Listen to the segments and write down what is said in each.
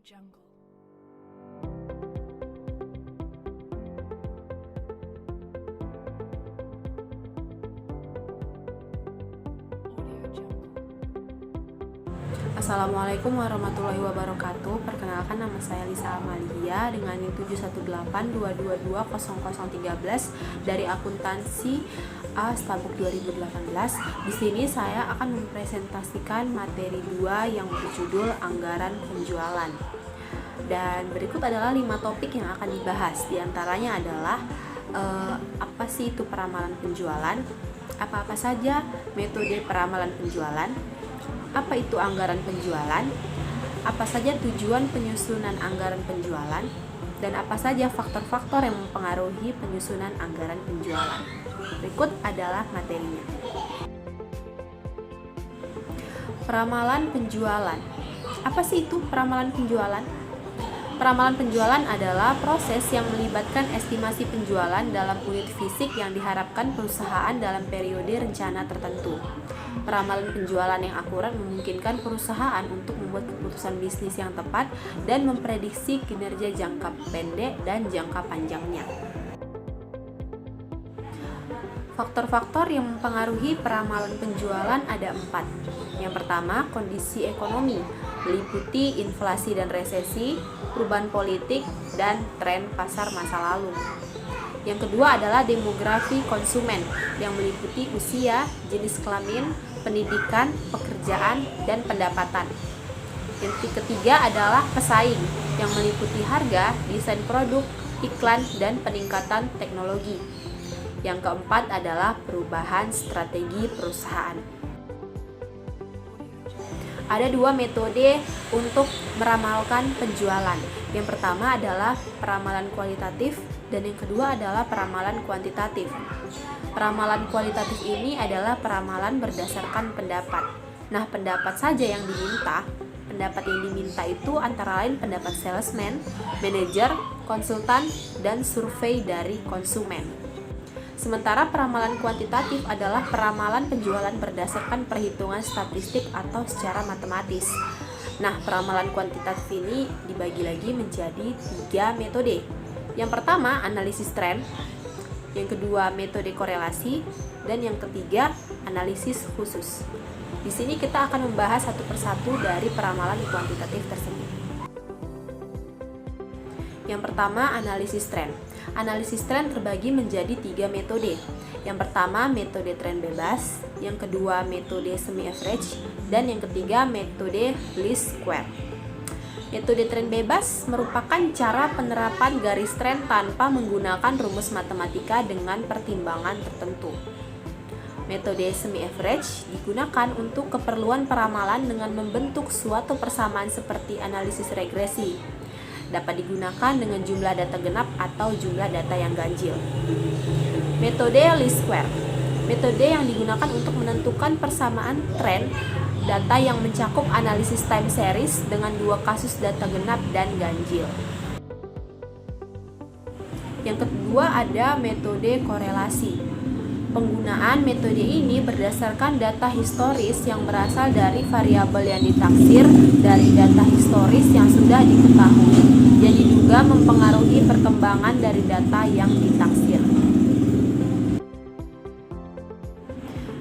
Jungle. Audio Jungle. Assalamualaikum warahmatullahi wabarakatuh. Perkenalkan, nama saya Lisa Amalia dengan NIM 71822200013 dari akuntansi A Stabuk 2018. Di sini saya akan mempresentasikan materi 2 yang berjudul anggaran penjualan. Dan berikut adalah 5 topik yang akan dibahas. Di antaranya adalah apa sih itu peramalan penjualan? Apa-apa saja metode peramalan penjualan? Apa itu anggaran penjualan? Apa saja tujuan penyusunan anggaran penjualan? Dan apa saja faktor-faktor yang mempengaruhi penyusunan anggaran penjualan? Berikut adalah materinya. Peramalan penjualan. Apa sih itu peramalan penjualan? Peramalan penjualan adalah proses yang melibatkan estimasi penjualan dalam unit fisik yang diharapkan perusahaan dalam periode rencana tertentu. Peramalan penjualan yang akurat memungkinkan perusahaan untuk membuat keputusan bisnis yang tepat dan memprediksi kinerja jangka pendek dan jangka panjangnya. Faktor-faktor yang mempengaruhi peramalan penjualan ada 4. Yang pertama, kondisi ekonomi, meliputi inflasi dan resesi, perubahan politik, dan tren pasar masa lalu. Yang kedua adalah demografi konsumen, yang meliputi usia, jenis kelamin, pendidikan, pekerjaan, dan pendapatan. Yang ketiga adalah pesaing, yang meliputi harga, desain produk, iklan, dan peningkatan teknologi. Yang keempat adalah perubahan strategi perusahaan. Ada 2 metode untuk meramalkan penjualan. Yang pertama adalah peramalan kualitatif dan yang kedua adalah peramalan kuantitatif. Peramalan kualitatif ini adalah peramalan berdasarkan pendapat. Nah, pendapat saja yang diminta. Pendapat yang diminta itu antara lain pendapat salesman, manajer, konsultan, dan survei dari konsumen. Sementara peramalan kuantitatif adalah peramalan penjualan berdasarkan perhitungan statistik atau secara matematis. Nah, peramalan kuantitatif ini dibagi lagi menjadi 3 metode. Yang pertama, analisis tren. Yang kedua, metode korelasi. Dan yang ketiga, analisis khusus. Di sini kita akan membahas satu persatu dari peramalan kuantitatif tersebut. Yang pertama, analisis tren. Analisis tren terbagi menjadi 3 metode. Yang pertama, metode tren bebas. Yang kedua, metode semi-average. Dan yang ketiga, metode least square. Metode tren bebas merupakan cara penerapan garis tren tanpa menggunakan rumus matematika dengan pertimbangan tertentu. Metode semi-average digunakan untuk keperluan peramalan dengan membentuk suatu persamaan seperti analisis regresi. Dapat digunakan dengan jumlah data genap atau jumlah data yang ganjil. Metode least square. Metode yang digunakan untuk menentukan persamaan tren data yang mencakup analisis time series dengan 2 kasus data genap dan ganjil. Yang kedua ada metode korelasi. Penggunaan metode ini berdasarkan data historis yang berasal dari variabel yang ditaksir dari data historis yang sudah diketahui, dan diduga mempengaruhi perkembangan dari data yang ditaksir.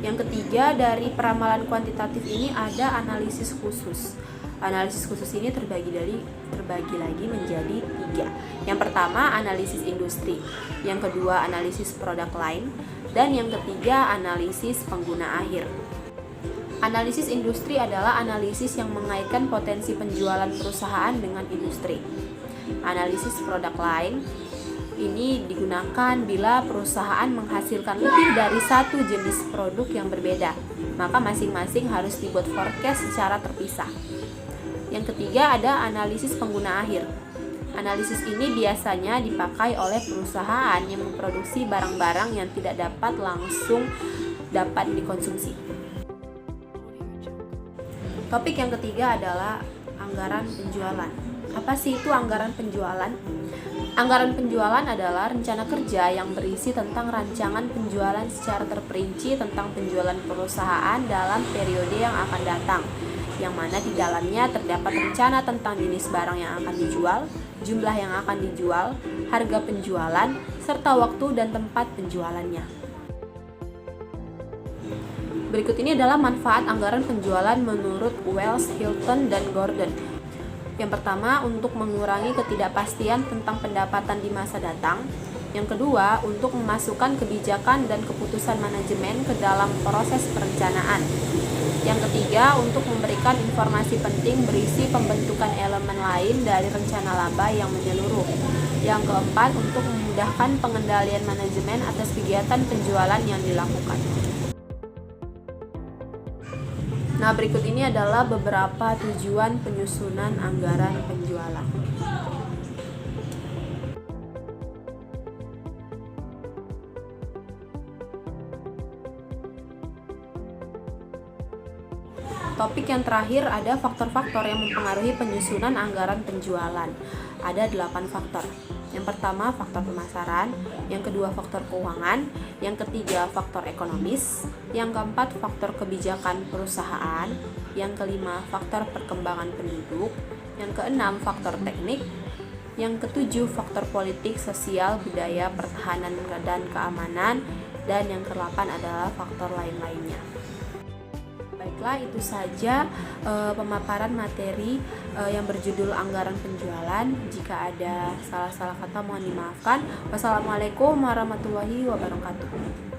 Yang ketiga dari peramalan kuantitatif ini ada analisis khusus. Analisis khusus ini terbagi lagi menjadi 3. Yang pertama, analisis industri. Yang kedua, analisis produk line. Dan yang ketiga, analisis pengguna akhir. Analisis industri adalah analisis yang mengaitkan potensi penjualan perusahaan dengan industri. Analisis produk line ini digunakan bila perusahaan menghasilkan lebih dari satu jenis produk yang berbeda, maka masing-masing harus dibuat forecast secara terpisah. Yang ketiga ada analisis pengguna akhir. Analisis ini biasanya dipakai oleh perusahaan yang memproduksi barang-barang yang tidak langsung dapat dikonsumsi. Topik yang ketiga adalah anggaran penjualan. Apa sih itu anggaran penjualan? Anggaran penjualan adalah rencana kerja yang berisi tentang rancangan penjualan secara terperinci tentang penjualan perusahaan dalam periode yang akan datang. yang mana di dalamnya terdapat rencana tentang jenis barang yang akan dijual, jumlah yang akan dijual, harga penjualan, serta waktu dan tempat penjualannya. Berikut ini adalah manfaat anggaran penjualan menurut Wells, Hilton, dan Gordon. Yang pertama, untuk mengurangi ketidakpastian tentang pendapatan di masa datang. Yang kedua, untuk memasukkan kebijakan dan keputusan manajemen ke dalam proses perencanaan. Yang ketiga, untuk memberikan informasi penting berisi pembentukan elemen lain dari rencana laba yang menyeluruh. Yang keempat, untuk memudahkan pengendalian manajemen atas kegiatan penjualan yang dilakukan. Nah, berikut ini adalah beberapa tujuan penyusunan anggaran penjualan. Topik yang terakhir ada faktor-faktor yang mempengaruhi penyusunan anggaran penjualan. Ada 8 faktor. Yang pertama, faktor pemasaran. Yang kedua, faktor keuangan. Yang ketiga, faktor ekonomis. Yang keempat, faktor kebijakan perusahaan. Yang kelima, faktor perkembangan penduduk. Yang keenam, faktor teknik. Yang ketujuh, faktor politik, sosial, budaya, pertahanan, dan keamanan. Dan yang kedelapan adalah faktor lain-lainnya. Baiklah, itu saja pemaparan materi yang berjudul anggaran penjualan. Jika ada salah-salah kata mohon dimaafkan. Wassalamualaikum warahmatullahi wabarakatuh.